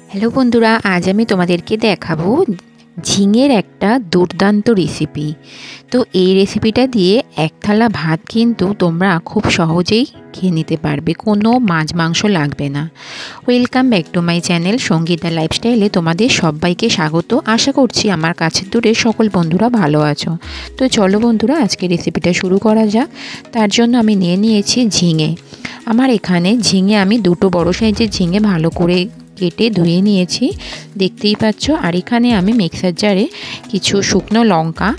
Hello বন্ধুরা, আজ আমি তোমাদেরকে দেখাবো ঝিঙের একটা দুর্দান্ত রেসিপি। তো এই রেসিপিটা দিয়ে এক থালা ভাত কিন্তু তোমরা খুব সহজেই খেয়ে নিতে পারবে, কোনো মাছ মাংস লাগবে না। Welcome back to my channel Sangeeta লাইফস্টাইলে তোমাদের সবাইকে স্বাগত। আশা করছি আমার কাছের দূরের সকল বন্ধুরা ভালো আছো। তো চলো বন্ধুরা, আজকে রেসিপিটা শুরু করা যাক। তার জন্য আমি নিয়ে নিয়েছি ঝিঙে। আমার এখানে ঝিঙে আমি দুটো বড় সাইজের ঝিঙে ভালো করে কেটে ধুয়ে নিয়েছি, দেখতেই পাচ্ছ। আর এখানে আমি মিক্সার জারে কিছু শুকনো লঙ্কা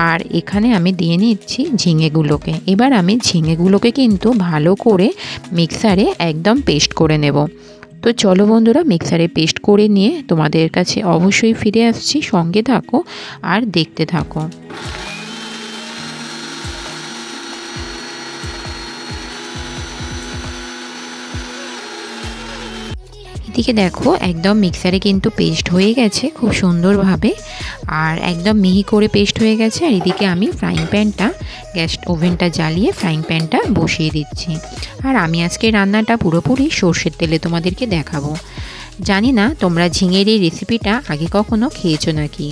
আর এখানে আমি দিয়ে নিচ্ছি ঝিঙেগুলোকে। এবার আমি ঝিঙেগুলোকে কিন্তু ভালো করে মিক্সারে একদম পেস্ট করে নেব। তো চলো বন্ধুরা, মিক্সারে পেস্ট করে নিয়ে তোমাদের কাছে অবশ্যই ফিরে আসছি। সঙ্গে থাকো আর দেখতে থাকো। এদিকে দেখো, একদম মিক্সারে কিন্তু পেস্ট হয়ে গেছে খুব সুন্দরভাবে, আর একদম মিহি করে পেস্ট হয়ে গেছে। আর এদিকে আমি ফ্রাইং প্যানটা গ্যাস ওভেনটা জ্বালিয়ে ফ্রাইং প্যানটা বসিয়ে দিচ্ছি। আর আমি আজকে রান্নাটা পুরোপুরি সর্ষের তেলে তোমাদেরকে দেখাবো। জানি না তোমরা ঝিঙের এই রেসিপিটা আগে কখনো খেয়েছো নাকি।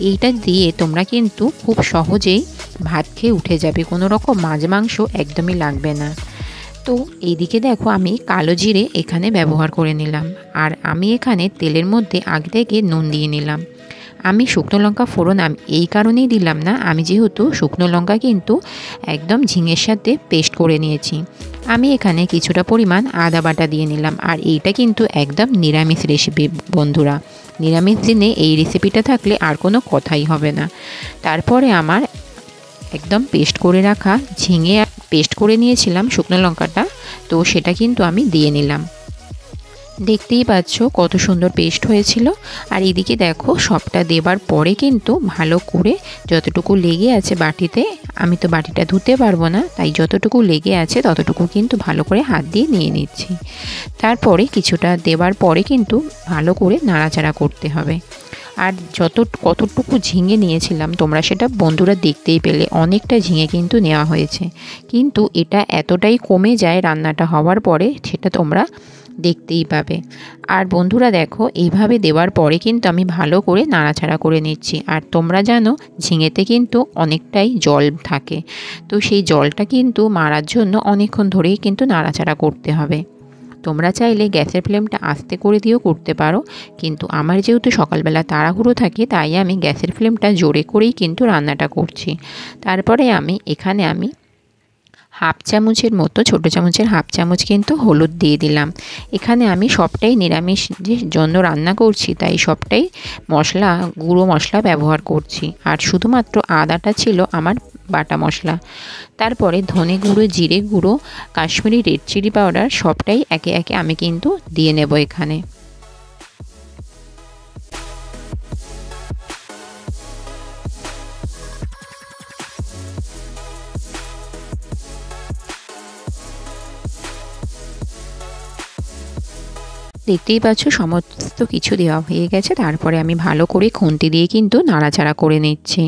এইটা দিয়ে তোমরা কিন্তু খুব সহজেই ভাত খেয়ে উঠে যাবে, কোনো রকম মাছ মাংস একদমই লাগবে না। তো এইদিকে দেখো, আমি কালো জিরে এখানে ব্যবহার করে নিলাম। আর আমি এখানে তেলের মধ্যে আগে থেকে নুন দিয়ে নিলাম। আমি শুকনো লঙ্কা ফোড়ন এই কারণেই দিলাম না, আমি যেহেতু শুকনো লঙ্কা কিন্তু একদম ঝিঙের সাথে পেস্ট করে নিয়েছি। আমি এখানে কিছুটা পরিমাণ আদা বাটা দিয়ে নিলাম। আর এইটা কিন্তু একদম নিরামিষ রেসিপি বন্ধুরা। নিরামিষ দিনে এই রেসিপিটা থাকলে আর কোনো কথাই হবে না। তারপরে আমার একদম পেস্ট করে রাখা ঝিঙে পেস্ট করে নিয়েছিলাম শুকনো লঙ্কাটা, তো সেটা কিন্তু আমি দিয়ে নিলাম। দেখতেই পাচ্ছ কত সুন্দর পেস্ট হয়েছিল। আর এদিকে দেখো, সবটা দেবার পরে কিন্তু ভালো করে যতটুকু লেগে আছে বাটিতে, আমি তো বাটিটা ধুতে পারবো না, তাই যতটুকু লেগে আছে ততটুকু কিন্তু ভালো করে হাত দিয়ে নিয়ে নিচ্ছি। তারপরে কিছুটা দেবার পরে কিন্তু ভালো করে নাড়াচাড়া করতে হবে। আর কতটুকু ঝিঙে নিয়েছিলাম তোমরা সেটা বন্ধুরা দেখতেই পেলে, অনেকটা ঝিঙে কিন্তু নেওয়া হয়েছে। কিন্তু এটা এতটাই কমে যায় রান্নাটা হওয়ার পরে, সেটা তোমরা দেখতেই পাবে। আর বন্ধুরা দেখো, এইভাবে দেওয়ার পরে কিন্তু আমি ভালো করে নাড়াচাড়া করে নিচ্ছি। আর তোমরা জানো ঝিঙেতে কিন্তু অনেকটাই জল থাকে, তো সেই জলটা কিন্তু মারার জন্য অনেকক্ষণ ধরেই কিন্তু নাড়াচাড়া করতে হবে। তোমরা চাইলে গ্যাসের ফ্লেমটা আস্তে করে দিয়েও করতে পারো, কিন্তু আমার যেহেতু সকালবেলা তাড়াহুড়ো থাকে তাই আমি গ্যাসের ফ্লেমটা জোরে করেই কিন্তু রান্নাটা করছি। তারপরে এখানে আমি হাফ চামচের মতো, ছোটো চামচের হাফ চামচ কিন্তু হলুদ দিয়ে দিলাম। এখানে আমি সবটাই নিরামিষের জন্য রান্না করছি, তাই সবটাই গুঁড়ো মশলা ব্যবহার করছি। আর শুধুমাত্র আদাটা ছিল আমার বাটা মশলা। তারপরে ধনে গুঁড়ো, জিরে গুঁড়ো, কাশ্মীরি রেড চিলি পাউডার সবটাই একে একে আমি কিন্তু দিয়ে নেব এখানে। দেখতেই পাচ্ছ সমস্ত কিছু দেওয়া হয়ে গেছে। তারপরে আমি ভালো করে খুন্তি দিয়ে কিন্তু নাড়াচাড়া করে নিচ্ছি।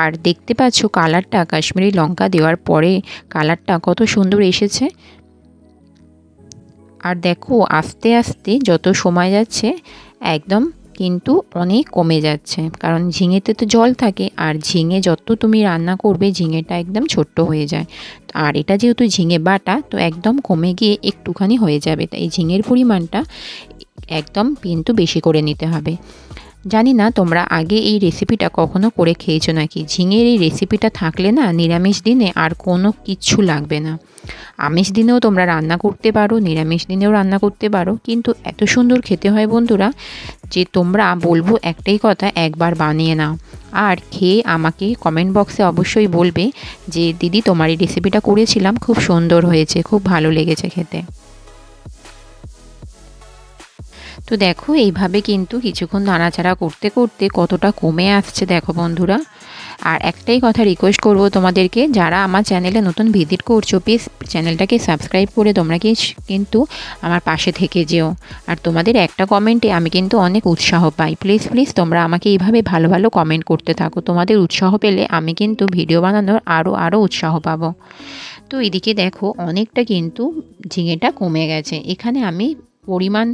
আর দেখতে পাচ্ছ কালারটা, কাশ্মীরি লঙ্কা দেওয়ার পরে কালারটা কত সুন্দর এসেছে। আর দেখো, আস্তে আস্তে যত সময় যাচ্ছে একদম কিন্তু অনেক কমে যাচ্ছে, কারণ ঝিঙেতে তো জল থাকে। আর ঝিঙে যত তুমি রান্না করবে ঝিঙেটা একদম ছোট্ট হয়ে যায়। আর এটা যেহেতু ঝিঙে বাটা, তো একদম কমে গিয়ে একটুখানি হয়ে যাবে, তাই ঝিঙের পরিমাণটা একদম কিন্তু বেশি করে নিতে হবে। জানি না তোমরা আগে এই রেসিপিটা কখনো করে খেয়েছো নাকি। ঝিঙের এই রেসিপিটা থাকলে না নিরামিষ দিনে আর কোনো কিচ্ছু লাগবে না। আমিষ দিনেও তোমরা রান্না করতে পারো, নিরামিষ দিনেও রান্না করতে পারো, কিন্তু এত সুন্দর খেতে হয় বন্ধুরা যে তোমরা বলবো একটাই কথা, একবার বানিয়ে নাও। আর খেয়ে আমাকে কমেন্ট বক্সে অবশ্যই বলবে যে দিদি তোমার এই রেসিপিটা করেছিলাম, খুব সুন্দর হয়েছে, খুব ভালো লেগেছে খেতে। তো দেখো, এইভাবে কিন্তু কিছুক্ষণ নাড়াচাড়া করতে করতে কতটা কমে আসছে দেখো বন্ধুরা। আর একটাই কথা রিকোয়েস্ট করব তোমাদেরকে, যারা আমার চ্যানেলে নতুন ভিজিট করছো, প্লিজ চ্যানেলটাকে সাবস্ক্রাইব করে তোমরা কিন্তু আমার পাশে থেকে যেও। আর তোমাদের একটা কমেন্টে আমি কিন্তু অনেক উৎসাহ পাই। প্লিজ প্লিজ তোমরা আমাকে এইভাবে ভালো ভালো কমেন্ট করতে থাকো। তোমাদের উৎসাহ পেলে আমি কিন্তু ভিডিও বানানোর আরও উৎসাহ পাবো। তো এদিকে দেখো, অনেকটা কিন্তু ঝিঙেটা কমে গেছে। এখানে আমি পরিমাণ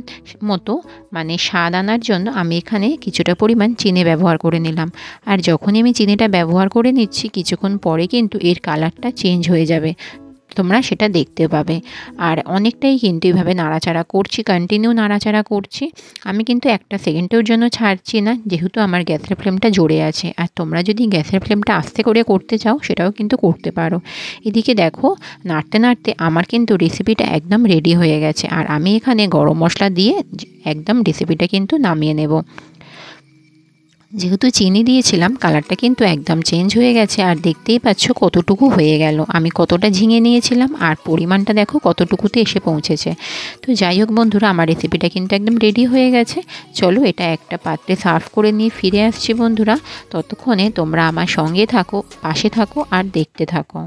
মতো মানে স্বাদ আনার জন্য আমি এখানে কিছুটা পরিমাণ চিনি ব্যবহার করে নিলাম। আর যখনই আমি চিনিটা ব্যবহার করে নিচ্ছি কিছুক্ষণ পরে কিন্তু এর কালারটা চেঞ্জ হয়ে যাবে, তোমরা সেটা দেখতে পাবে। আর অনেকটাই কিন্তু এইভাবে নাড়াচাড়া করছি, কন্টিনিউ নাড়াচাড়া করছি। আমি কিন্তু একটা সেকেন্ডের জন্য ছাড়ছি না, যেহেতু আমার গ্যাসের ফ্লেমটা জোরে আছে। আর তোমরা যদি গ্যাসের ফ্লেমটা আস্তে করে করতে চাও সেটাও কিন্তু করতে পারো। এদিকে দেখো নাড়তে নাড়তে আমার কিন্তু রেসিপিটা একদম রেডি হয়ে গেছে। আর আমি এখানে গরম মশলা দিয়ে একদম রেসিপিটা কিন্তু নামিয়ে নেব। যেহেতু চিনি দিয়েছিলাম কালারটা কিন্তু একদম চেঞ্জ হয়ে গেছে। আর দেখতেই পাচ্ছ কতটুকু হয়ে গেল, আমি কতটা ঝিঙে নিয়েছিলাম আর পরিমাণটা দেখো কতটুকুতে এসে পৌঁছেছে। তো যাই হোক বন্ধুরা, আমার রেসিপিটা কিন্তু একদম রেডি হয়ে গেছে। চলো এটা একটা পাত্রে সার্ভ করে নিয়ে ফিরে আসছি বন্ধুরা। ততক্ষণে তোমরা আমার সঙ্গে থাকো, পাশে থাকো আর দেখতে থাকো।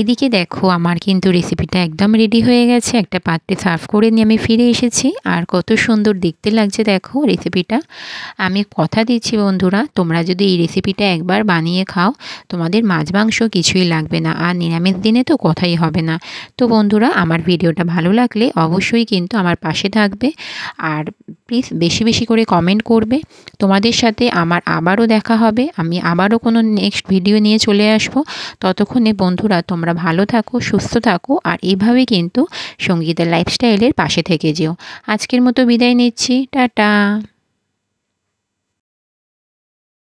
এদিকে দেখো আমার কিন্তু রেসিপিটা একদম রেডি হয়ে গেছে। একটা পাত্রে সার্ভ করে নিয়ে আমি ফিরে এসেছি। আর কত সুন্দর দেখতে লাগছে দেখো রেসিপিটা। আমি কথা দিচ্ছি বন্ধুরা, তোমরা যদি এই রেসিপিটা একবার বানিয়ে খাও তোমাদের মাছ মাংস কিছুই লাগবে না। আর নিরামিষ দিনে তো কথাই হবে না। তো বন্ধুরা, আমার ভিডিওটা ভালো লাগলে অবশ্যই কিন্তু আমার পাশে থাকবে। আর প্লিজ বেশি বেশি করে কমেন্ট করবে। তোমাদের সাথে আমার আবারও দেখা হবে, আমি আবারও কোনো নেক্সট ভিডিও নিয়ে চলে আসবো। ততক্ষণে বন্ধুরা তোমরা ভালো থাকো, সুস্থ থাকো আর এইভাবে কিন্তু সঙ্গীতা লাইফস্টাইলের পাশে থেকে যেও। আজকের মতো বিদায় নিচ্ছি, টাটা।